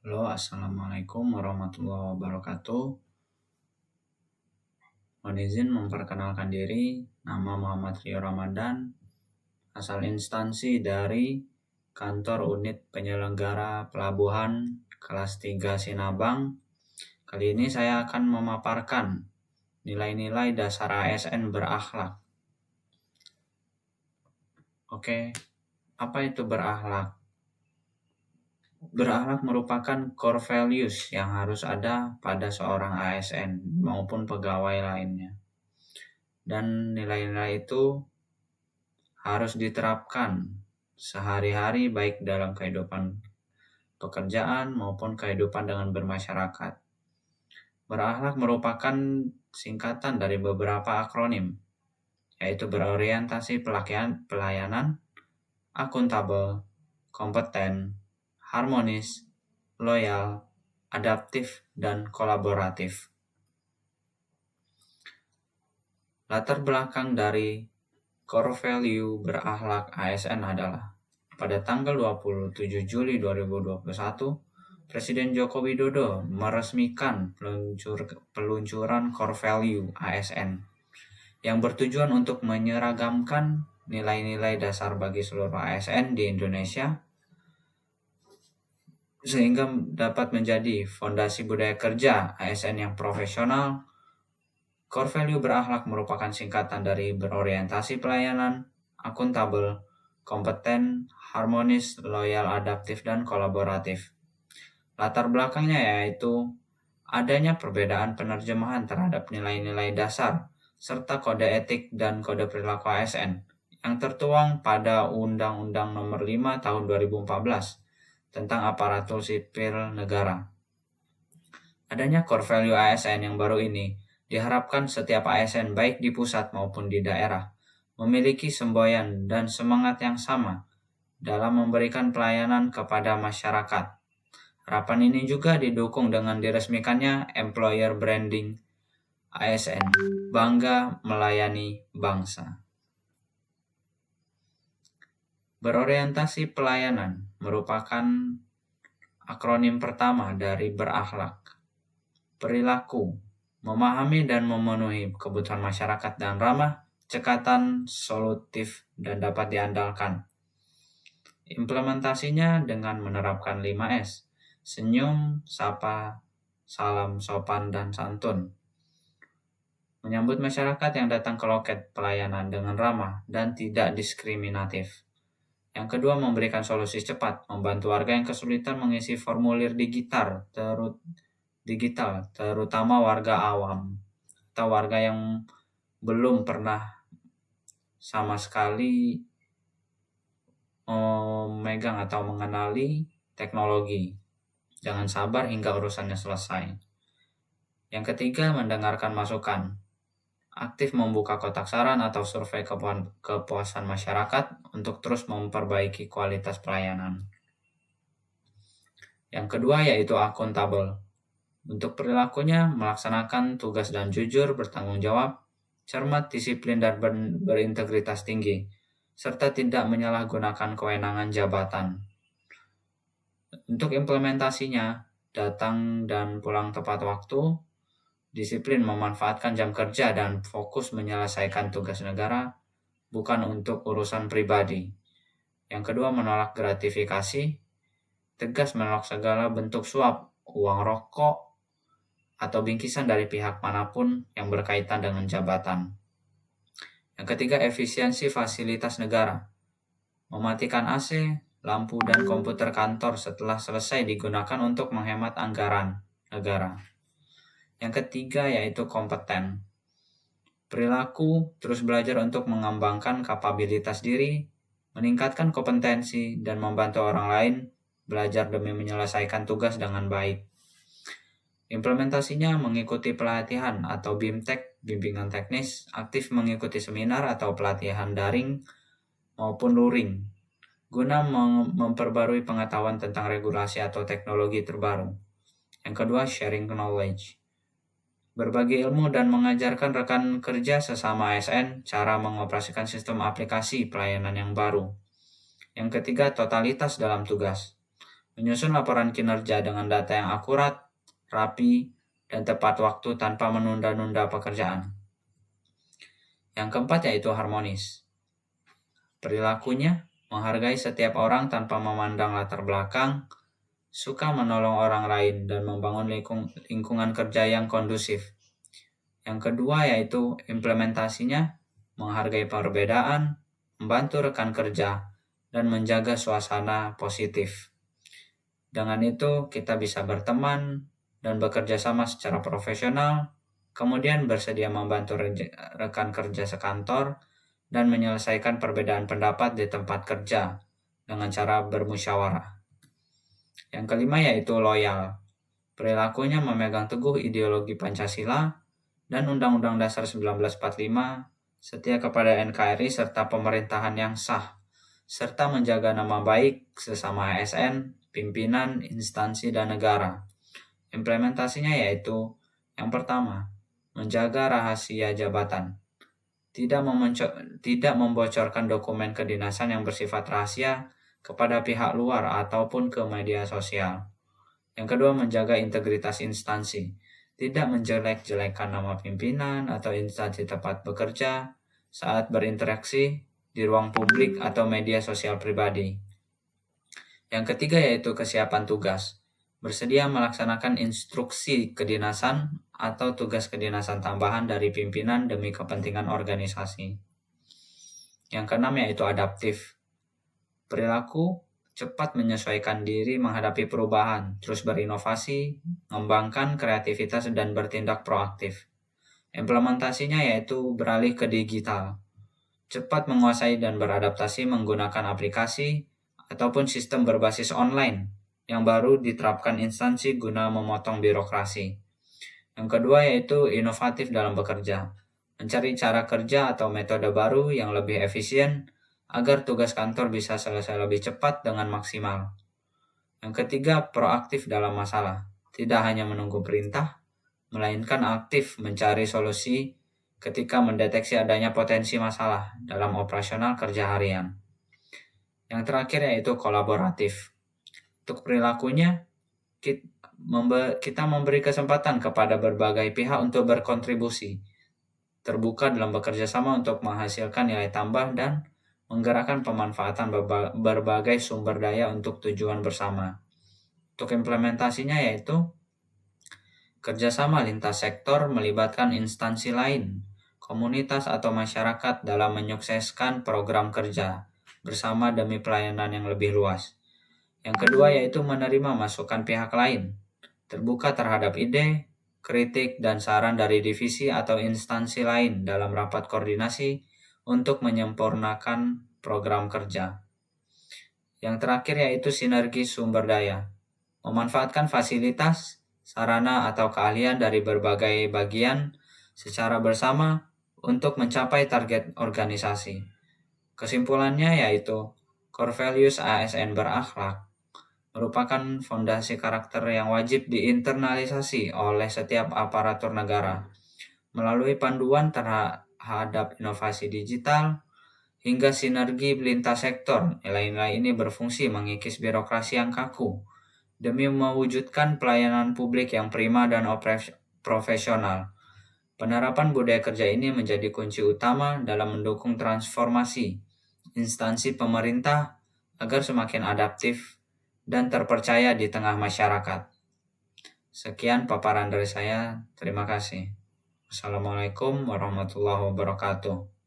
Halo, Assalamualaikum warahmatullahi wabarakatuh. Mohon izin memperkenalkan diri, nama Muhammad Rio Ramadan, asal instansi dari Kantor Unit Penyelenggara Pelabuhan Kelas 3 Sinabang. Kali ini saya akan memaparkan nilai-nilai dasar ASN berakhlak. Oke, apa itu berakhlak? Berakhlak merupakan core values yang harus ada pada seorang ASN maupun pegawai lainnya. Dan nilai-nilai itu harus diterapkan sehari-hari baik dalam kehidupan pekerjaan maupun kehidupan dengan bermasyarakat. Berakhlak merupakan singkatan dari beberapa akronim, yaitu berorientasi pelayanan, akuntabel, kompeten, harmonis, loyal, adaptif, dan kolaboratif. Latar belakang dari core value berakhlak ASN adalah pada tanggal 27 Juli 2021, Presiden Joko Widodo meresmikan peluncuran core value ASN yang bertujuan untuk menyeragamkan nilai-nilai dasar bagi seluruh ASN di Indonesia sehingga dapat menjadi fondasi budaya kerja ASN yang profesional. Core value berakhlak merupakan singkatan dari berorientasi pelayanan, akuntabel, kompeten, harmonis, loyal, adaptif, dan kolaboratif. Latar belakangnya yaitu adanya perbedaan penerjemahan terhadap nilai-nilai dasar serta kode etik dan kode perilaku ASN yang tertuang pada Undang-Undang Nomor 5 Tahun 2014 tentang aparatur sipil negara. Adanya core value ASN yang baru ini diharapkan setiap ASN baik di pusat maupun di daerah memiliki semboyan dan semangat yang sama dalam memberikan pelayanan kepada masyarakat. Harapan ini juga didukung dengan diresmikannya employer branding ASN, bangga melayani bangsa. Berorientasi pelayanan merupakan akronim pertama dari berakhlak. Perilaku, memahami dan memenuhi kebutuhan masyarakat dan ramah, cekatan, solutif, dan dapat diandalkan. Implementasinya dengan menerapkan 5S, senyum, sapa, salam, sopan, dan santun. Menyambut masyarakat yang datang ke loket pelayanan dengan ramah dan tidak diskriminatif. Yang kedua, memberikan solusi cepat, membantu warga yang kesulitan mengisi formulir digital, terutama warga awam atau warga yang belum pernah sama sekali memegang atau mengenali teknologi. Jangan sabar hingga urusannya selesai. Yang ketiga, mendengarkan masukan. Aktif membuka kotak saran atau survei kepuasan masyarakat untuk terus memperbaiki kualitas pelayanan. Yang kedua yaitu akuntabel. Untuk perilakunya, melaksanakan tugas dan jujur, bertanggung jawab, cermat, disiplin, dan berintegritas tinggi, serta tidak menyalahgunakan kewenangan jabatan. Untuk implementasinya, datang dan pulang tepat waktu, disiplin memanfaatkan jam kerja dan fokus menyelesaikan tugas negara, bukan untuk urusan pribadi. Yang kedua, menolak gratifikasi, tegas menolak segala bentuk suap, uang rokok, atau bingkisan dari pihak manapun yang berkaitan dengan jabatan. Yang ketiga, efisiensi fasilitas negara. Mematikan AC, lampu, dan komputer kantor setelah selesai digunakan untuk menghemat anggaran negara. Yang ketiga yaitu kompeten. Perilaku, terus belajar untuk mengembangkan kapabilitas diri, meningkatkan kompetensi, dan membantu orang lain belajar demi menyelesaikan tugas dengan baik. Implementasinya mengikuti pelatihan atau BIMTEK, bimbingan teknis, aktif mengikuti seminar atau pelatihan daring maupun luring, guna memperbarui pengetahuan tentang regulasi atau teknologi terbaru. Yang kedua, sharing knowledge. Berbagi ilmu dan mengajarkan rekan kerja sesama ASN cara mengoperasikan sistem aplikasi pelayanan yang baru. Yang ketiga, totalitas dalam tugas. menyusun laporan kinerja dengan data yang akurat, rapi, dan tepat waktu tanpa menunda-nunda pekerjaan. Yang keempat yaitu harmonis. Perilakunya menghargai setiap orang tanpa memandang latar belakang, suka menolong orang lain, dan membangun lingkungan kerja yang kondusif. Yang kedua yaitu implementasinya menghargai perbedaan, membantu rekan kerja, dan menjaga suasana positif. Dengan itu kita bisa berteman dan bekerja sama secara profesional, kemudian bersedia membantu rekan kerja sekantor, dan menyelesaikan perbedaan pendapat di tempat kerja dengan cara bermusyawarah. Yang kelima yaitu loyal. Perilakunya memegang teguh ideologi Pancasila dan Undang-Undang Dasar 1945, setia kepada NKRI serta pemerintahan yang sah, serta menjaga nama baik sesama ASN, pimpinan, instansi, dan negara. Implementasinya yaitu yang pertama, menjaga rahasia jabatan. Tidak membocorkan dokumen kedinasan yang bersifat rahasia kepada pihak luar ataupun ke media sosial. Yang kedua, menjaga integritas instansi. Tidak menjelek-jelekan nama pimpinan atau instansi tempat bekerja saat berinteraksi di ruang publik atau media sosial pribadi. Yang ketiga yaitu kesiapan tugas. Bersedia melaksanakan instruksi kedinasan atau tugas kedinasan tambahan dari pimpinan demi kepentingan organisasi. Yang keenam yaitu adaptif. Perilaku cepat menyesuaikan diri menghadapi perubahan, terus berinovasi, mengembangkan kreativitas, dan bertindak proaktif. Implementasinya yaitu beralih ke digital. Cepat menguasai dan beradaptasi menggunakan aplikasi ataupun sistem berbasis online yang baru diterapkan instansi guna memotong birokrasi. Yang kedua yaitu inovatif dalam bekerja. Mencari cara kerja atau metode baru yang lebih efisien agar tugas kantor bisa selesai lebih cepat dengan maksimal. Yang ketiga, proaktif dalam masalah. Tidak hanya menunggu perintah, melainkan aktif mencari solusi ketika mendeteksi adanya potensi masalah dalam operasional kerja harian. Yang terakhir yaitu kolaboratif. Untuk perilakunya, kita memberi kesempatan kepada berbagai pihak untuk berkontribusi, terbuka dalam bekerja sama untuk menghasilkan nilai tambah dan menggerakkan pemanfaatan berbagai sumber daya untuk tujuan bersama. Untuk implementasinya yaitu kerjasama lintas sektor melibatkan instansi lain, komunitas atau masyarakat dalam menyukseskan program kerja bersama demi pelayanan yang lebih luas. Yang kedua yaitu menerima masukan pihak lain, terbuka terhadap ide, kritik, dan saran dari divisi atau instansi lain dalam rapat koordinasi untuk menyempurnakan program kerja. Yang terakhir yaitu sinergi sumber daya, memanfaatkan fasilitas, sarana, atau keahlian dari berbagai bagian secara bersama untuk mencapai target organisasi. Kesimpulannya yaitu core values ASN berakhlak merupakan fondasi karakter yang wajib diinternalisasi oleh setiap aparatur negara melalui panduan terhadap inovasi digital hingga sinergi lintas sektor. Nilai-nilai ini berfungsi mengikis birokrasi yang kaku demi mewujudkan pelayanan publik yang prima dan profesional. Penerapan budaya kerja ini menjadi kunci utama dalam mendukung transformasi instansi pemerintah agar semakin adaptif dan terpercaya di tengah masyarakat. Sekian paparan dari saya. Terima kasih. Assalamualaikum warahmatullahi wabarakatuh.